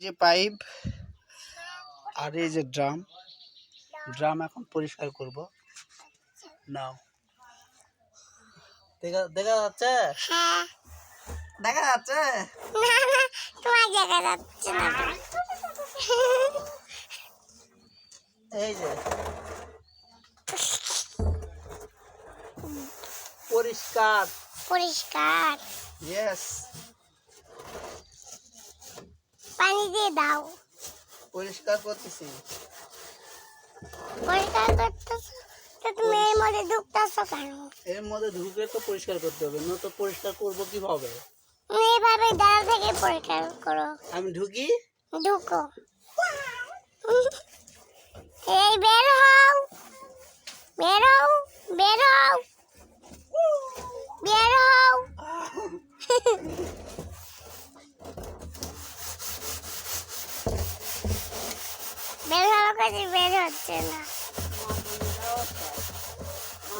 যে পাইপ আর এই যে ড্রাম ড্রাম এখন পরিষ্কার করব। নাও দেখা যাচ্ছে, হ্যাঁ দেখা যাচ্ছে, না না তোমার দেখা যাচ্ছে না। এই যে পরিষ্কার পরিষ্কার ইয়েস পানি দিয়ে দাও। পরিষ্কার করতেছি। পরিষ্কার করতেছো তো তুমি এর মধ্যে ঢুকতেছো কেন? এর মধ্যে ঢুকে তো পরিষ্কার করতে হবে, না তো পরিষ্কার করবো কিভাবে? এইভাবে দাঁড়া থেকে পরিষ্কার করো। আমি ঢুকি, ঢুকো। এই বের হও, বের হও, বের হও, বের হও। বের হওয়ার কাছে বের হচ্ছে না।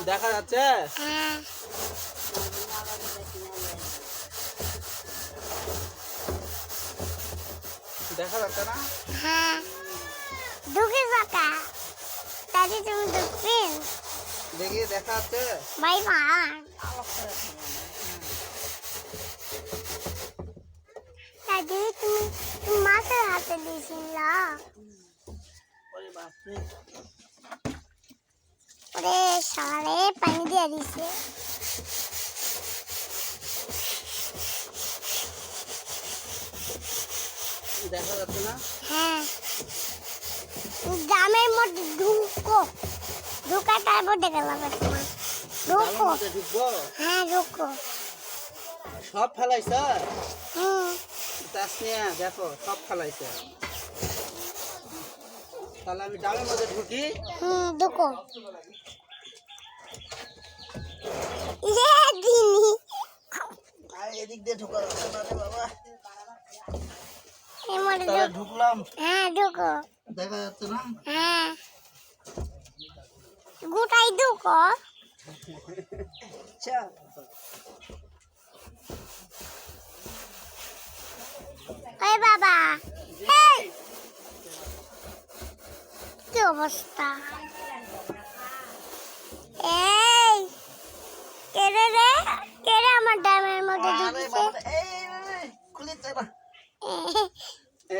দেখা যাচ্ছে, হ্যাঁ দেখা যাচ্ছে না। হ্যাঁ ঢুকে ফাঁকা দাদি তুমি ঢুকবেন দেখি দেখা যাচ্ছে। ভাই মা দাদি তুমি তুমি মাছের হাতে দিয়েছিল। ওরে বাপরে, ওরে সারে পানি দিয়ে দিছে। দেখা যাচ্ছে না। হ্যাঁ গ্রামের মধ্যে ঢুকো, ঢুকা তারপর দেখা যাবে তোমার। ঢুকো, মধ্যে ঢুকবো। হ্যাঁ ঢুকো। সব ফেলাইছে হুম তাসনিয়া, দেখো সব ফেলাইছে। তাহলে আমি ডালের মধ্যে ঢুকি। ঢুকো। ইয়ে দিনি আর এদিক দিয়ে ঢুকা যাচ্ছে না রে বাবা। এর মধ্যে তাহলে ঢুকলাম, হ্যাঁ ঢুকো। দেখা যাচ্ছে না। হ্যাঁ গোটাই ঢুকো। আচ্ছা ওই বাবা, এই কি অবস্থা? এই কেড়ে রে, কেড়ে আমার ড্যামের মধ্যে আরে ঢুকছে। বাবা, এই খুলেছে না।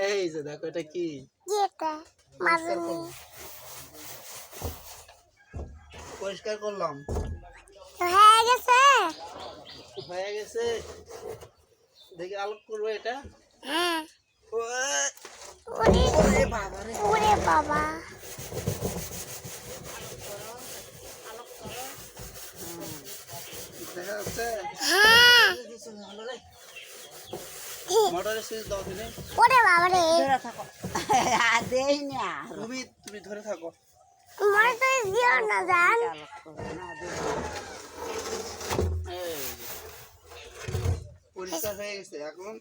এই যে দেখো এটা কি, কি এটা? মাজনি পরিষ্কার করলাম, হয়ে গেছে। হয়ে গেছে। দেখি আলোক করবো এটা। হ্যাঁ ওরে ওরে বাবা রে, ওরে বাবা দেখা যাচ্ছে। হ্যাঁ মোটরের সুইচ দাও তুমি। ওরে বাবা রে তুমি ধরে থাকো। মনে তো দিও না জান। এই, পরিষ্কার হয়ে গেছে। এখন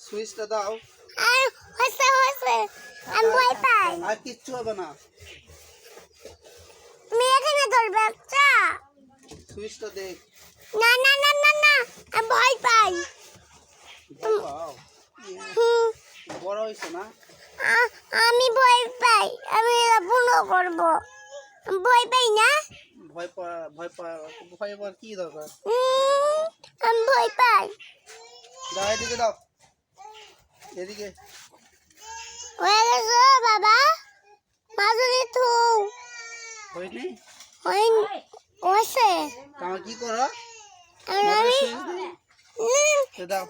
সুইচটা দাও। আর হয়েছে হয়েছে আমি ভয় পাই। আর কিচ্ছু হবে না, তুমি এখানে ধরবে আচ্ছা। সুইচটা দেখ। না না না না না আমি ভয় পাই। বাও, হুম, বড় হয়েছে না। আমি ভয় পাই। আমি এটা পূর্ণ করবো। আমি ভয় পাই না। ভয় পাওয়ার কি দরকার? আমি ভয় পাই। দাও এদিকে, দাও এদিকে। হয়ে গেছে বাবা, মাজনি থু হয়নি? হয়েছে। আমার কি করো? আমি সুইচ দাও। দাও।